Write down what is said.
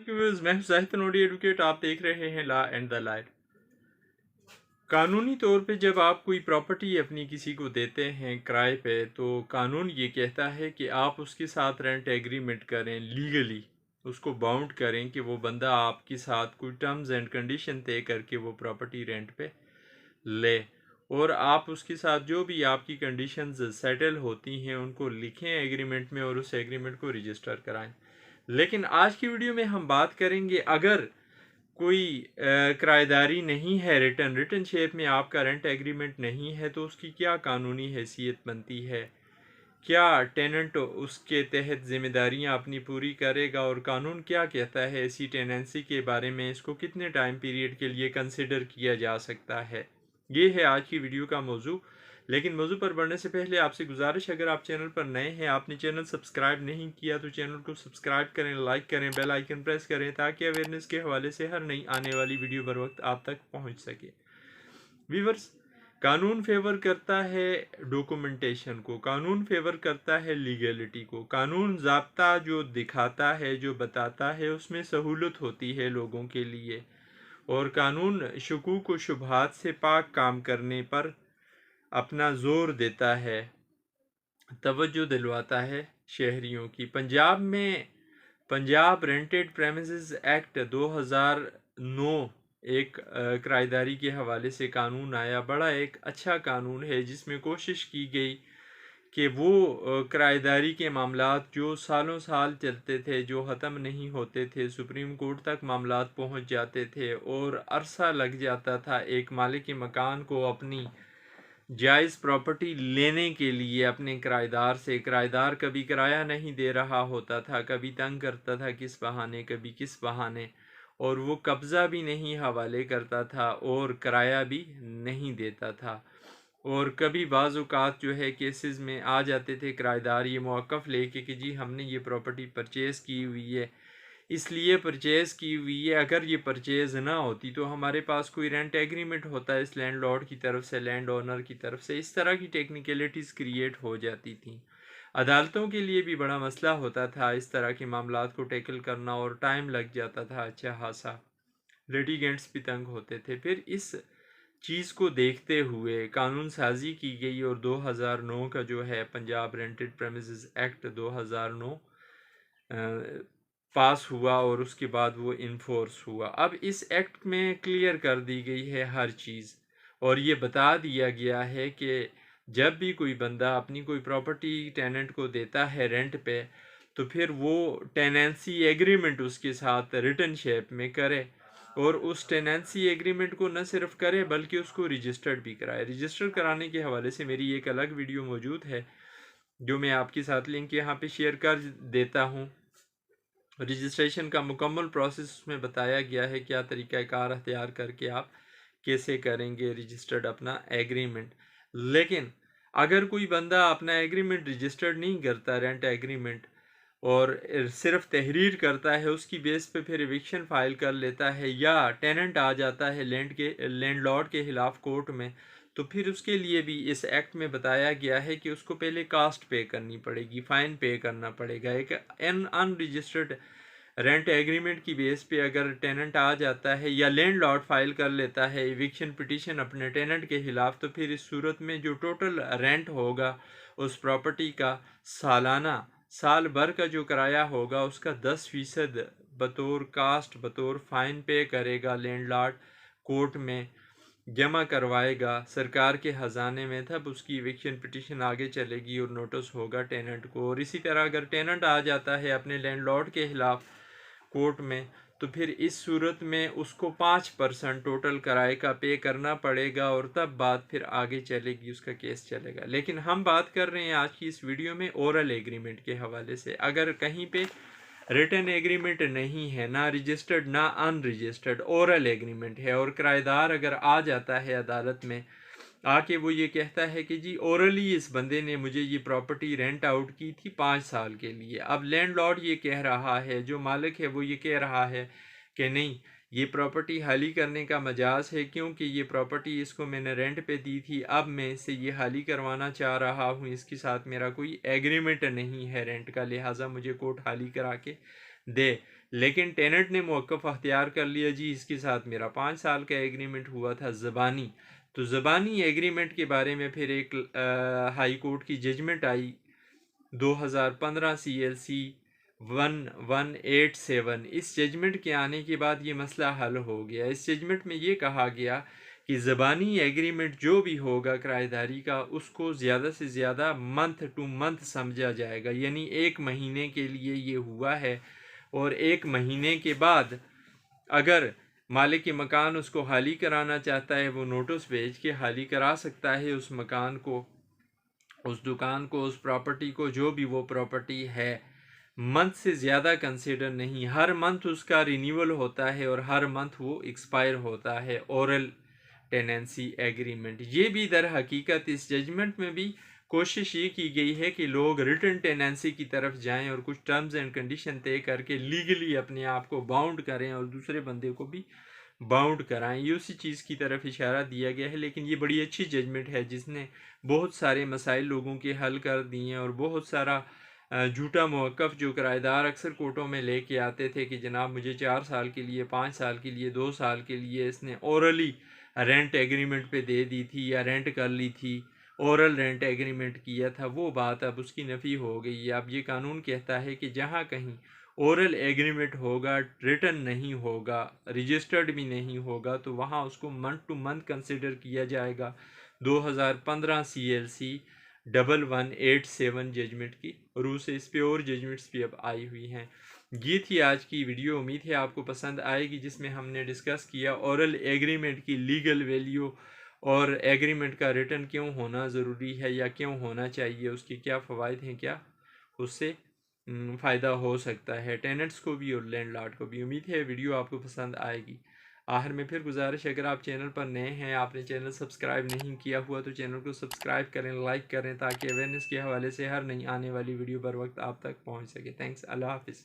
Viewers, मैं हूं Zahid नोडी advocate. आप देख रहे हैं लॉ एंड द लाइट। कानूनी तौर पे जब आप कोई प्रॉपर्टी अपनी किसी को देते हैं किराए पे, तो कानून ये कहता है कि आप उसके साथ रेंट एग्रीमेंट करें, लीगली उसको बाउंड करें कि वो बंदा आपके साथ कोई टर्म्स एंड कंडीशन तय करके वो प्रॉपर्टी रेंट पे ले, और आप उसके साथ जो भी आपकी कंडीशंस सेटल होती हैं उनको लिखें एग्रीमेंट में और उस एग्रीमेंट को रजिस्टर कराएं। लेकिन आज की वीडियो में हम बात करेंगे, अगर कोई किराएदारी नहीं है, रिटर्न शेप में आपका रेंट एग्रीमेंट नहीं है, तो उसकी क्या कानूनी हैसियत बनती है, क्या टेनेंट उसके तहत जिम्मेदारियां अपनी पूरी करेगा, और कानून क्या कहता है ऐसी टेनेंसी के बारे में, इसको कितने टाइम पीरियड के लिए कंसिडर किया जा सकता है। ये है आज की वीडियो का मौजू। लेकिन मौजू पर बढ़ने से पहले आपसे गुजारिश, अगर आप चैनल पर नए हैं, आपने चैनल सब्सक्राइब नहीं किया तो चैनल को सब्सक्राइब करें, लाइक करें, बेल आइकन प्रेस करें, ताकि अवेयरनेस के हवाले से हर नई आने वाली वीडियो बर वक्त आप तक पहुंच सके। व्यूअर्स, कानून फेवर करता है डॉक्यूमेंटेशन को, कानून फेवर करता है लीगलिटी को। कानून ज़ाब्ता जो दिखाता है, जो बताता है, उसमें सहूलत होती है लोगों के लिए, और कानून शुकूक व शुबहात से पाक काम करने पर अपना जोर देता है, तवज्जो दिलवाता है शहरियों की। पंजाब में पंजाब रेंटेड प्रेमिसेस एक्ट 2009 एक किराएदारी के हवाले से कानून आया। बड़ा एक अच्छा कानून है, जिसमें कोशिश की गई कि वो किराएदारी के मामलात जो सालों साल चलते थे, जो ख़त्म नहीं होते थे, सुप्रीम कोर्ट तक मामलात पहुंच जाते थे और अरसा लग जाता था एक मालिक मकान को अपनी जायज़ प्रॉपर्टी लेने के लिए अपने किराएदार से। किराएदार कभी किराया नहीं दे रहा होता था, कभी तंग करता था किस बहाने, कभी किस बहाने, और वो कब्ज़ा भी नहीं हवाले करता था और किराया भी नहीं देता था। और कभी बाज़-औक़ात जो है केसेस में आ जाते थे किराएदार ये मौक़िफ़ लेके कि जी हमने ये प्रॉपर्टी परचेज़ की हुई है, इसलिए परचेज़ की हुई है, अगर ये परचेज़ ना होती तो हमारे पास कोई रेंट एग्रीमेंट होता है इस लैंडलॉर्ड की तरफ से, लैंड ओनर की तरफ से। इस तरह की टेक्निकलिटीज़ क्रिएट हो जाती थी। अदालतों के लिए भी बड़ा मसला होता था इस तरह के मामलात को टैकल करना, और टाइम लग जाता था अच्छा खासा, लिटिगेंट्स भी तंग होते थे। फिर इस चीज़ को देखते हुए कानून साजी की गई, और 2009 का जो है पंजाब रेंटेड प्रेमिसेस एक्ट 2009 पास हुआ, और उसके बाद वो इन्फोर्स हुआ। अब इस एक्ट में क्लियर कर दी गई है हर चीज़, और ये बता दिया गया है कि जब भी कोई बंदा अपनी कोई प्रॉपर्टी टेनेंट को देता है रेंट पे, तो फिर वो टेनेंसी एग्रीमेंट उसके साथ रिटन शेप में करे, और उस टेनेंसी एग्रीमेंट को न सिर्फ करे बल्कि उसको रजिस्टर्ड भी कराए। रजिस्टर कराने के हवाले से मेरी एक अलग वीडियो मौजूद है, जो मैं आपके साथ लिंक यहाँ पे शेयर कर देता हूँ। रजिस्ट्रेशन का मुकम्मल प्रोसेस उसमें बताया गया है, क्या तरीक़ाकार अख्तियार करके आप कैसे करेंगे रजिस्टर्ड अपना एग्रीमेंट। लेकिन अगर कोई बंदा अपना एग्रीमेंट रजिस्टर्ड नहीं करता, रेंट एग्रीमेंट, और सिर्फ तहरीर करता है, उसकी बेस पे फिर एविक्शन फाइल कर लेता है, या टेनेंट आ जाता है लैंडलॉर्ड के खिलाफ कोर्ट में, तो फिर उसके लिए भी इस एक्ट में बताया गया है कि उसको पहले कास्ट पे करनी पड़ेगी, फ़ाइन पे करना पड़ेगा। एक अनरजिस्टर्ड रेंट एग्रीमेंट की बेस पे अगर टेनेंट आ जाता है या लैंडलॉर्ड फाइल कर लेता है इविक्शन पिटीशन अपने टेनेंट के खिलाफ, तो फिर इस सूरत में जो टोटल रेंट होगा उस प्रॉपर्टी का, सालाना साल भर का जो किराया होगा उसका 10% बतौर कास्ट, बतौर फ़ाइन पे करेगा लैंडलॉर्ड, कोर्ट में जमा करवाएगा सरकार के ख़जाने में, तब उसकी इविक्शन पिटीशन आगे चलेगी और नोटिस होगा टेनेंट को। और इसी तरह अगर टेनेंट आ जाता है अपने लैंडलॉर्ड के खिलाफ कोर्ट में, तो फिर इस सूरत में उसको 5% टोटल किराए का पे करना पड़ेगा, और तब बात फिर आगे चलेगी, उसका केस चलेगा। लेकिन हम बात कर रहे हैं आज की इस वीडियो में ओरल एग्रीमेंट के हवाले से। अगर कहीं पे रिटन एग्रीमेंट नहीं है, ना रजिस्टर्ड ना अनरजिस्टर्ड, ओरल एग्रीमेंट है, और किराएदार अगर आ जाता है अदालत में आके वो ये कहता है कि जी ओरली इस बंदे ने मुझे ये प्रॉपर्टी रेंट आउट की थी 5 साल के लिए, अब लैंडलॉर्ड ये कह रहा है, जो मालिक है वो ये कह रहा है कि नहीं, ये प्रॉपर्टी खाली करने का मजाज है, क्योंकि ये प्रॉपर्टी इसको मैंने रेंट पे दी थी, अब मैं इसे ये खाली करवाना चाह रहा हूँ, इसके साथ मेरा कोई एग्रीमेंट नहीं है रेंट का, लिहाजा मुझे कोर्ट खाली करा के दे। लेकिन टेनेंट ने मौक़िफ़ अख्तियार कर लिया, जी इसके साथ मेरा 5 साल का एग्रीमेंट हुआ था ज़बानी। तो ज़बानी एग्रीमेंट के बारे में फिर एक हाई कोर्ट की जजमेंट आई 2015 CLC 1187। इस जजमेंट के आने के बाद ये मसला हल हो गया। इस जजमेंट में ये कहा गया कि ज़बानी एग्रीमेंट जो भी होगा किराएदारी का, उसको ज़्यादा से ज़्यादा मंथ टू मंथ समझा जाएगा, यानी 1 महीने के लिए ये हुआ है और 1 महीने के बाद अगर मालिक मकान उसको खाली कराना चाहता है, वो नोटिस भेज के खाली करा सकता है उस मकान को, उस दुकान को, उस प्रॉपर्टी को, जो भी वो प्रॉपर्टी है। मंथ से ज़्यादा कंसिडर नहीं, हर मंथ उसका रिन्यूअल होता है और हर मंथ वो एक्सपायर होता है ओरल टेनेंसी एग्रीमेंट। ये भी दर हकीकत इस जजमेंट में भी कोशिश ये की गई है कि लोग रिटर्न टेनेंसी की तरफ जाएं और कुछ टर्म्स एंड कंडीशन तय करके लीगली अपने आप को बाउंड करें और दूसरे बंदे को भी बाउंड कराएं। ये उसी चीज़ की तरफ इशारा दिया गया है। लेकिन ये बड़ी अच्छी जजमेंट है जिसने बहुत सारे मसाइल लोगों के हल कर दिए हैं और बहुत सारा झूठा मौक़िफ़ जो किराएदार अक्सर कोर्टों में लेके आते थे कि जनाब मुझे 4 साल के लिए, 5 साल के लिए, 2 साल के लिए इसने ओरली रेंट एग्रीमेंट पे दे दी थी या रेंट कर ली थी, ओरल रेंट एग्रीमेंट किया था, वो बात अब उसकी नफ़ी हो गई है। अब ये कानून कहता है कि जहाँ कहीं ओरल एग्रीमेंट होगा, रिटन नहीं होगा, रजिस्टर्ड भी नहीं होगा, तो वहाँ उसको मंथ टू मंथ कंसिडर किया जाएगा। 2015 CLC 1187 जजमेंट की रूह से इस पे और जजमेंट्स भी अब आई हुई हैं। ये थी आज की वीडियो, उम्मीद है आपको पसंद आएगी, जिसमें हमने डिस्कस किया ओरल एग्रीमेंट की लीगल वैल्यू और एग्रीमेंट का रिटर्न क्यों होना ज़रूरी है या क्यों होना चाहिए, उसके क्या फ़वाइद हैं, क्या उससे फ़ायदा हो सकता है टेनेंट्स को भी और लैंडलॉर्ड को भी। उम्मीद है वीडियो आपको पसंद आएगी। आखिर में फिर गुजारिश, अगर आप चैनल पर नए हैं, आपने चैनल सब्सक्राइब नहीं किया हुआ, तो चैनल को सब्सक्राइब करें, लाइक करें, ताकि अवेयरनेस के हवाले से हर नई आने वाली वीडियो बर वक्त आप तक पहुंच सके। थैंक्स, अल्लाह हाफिज़।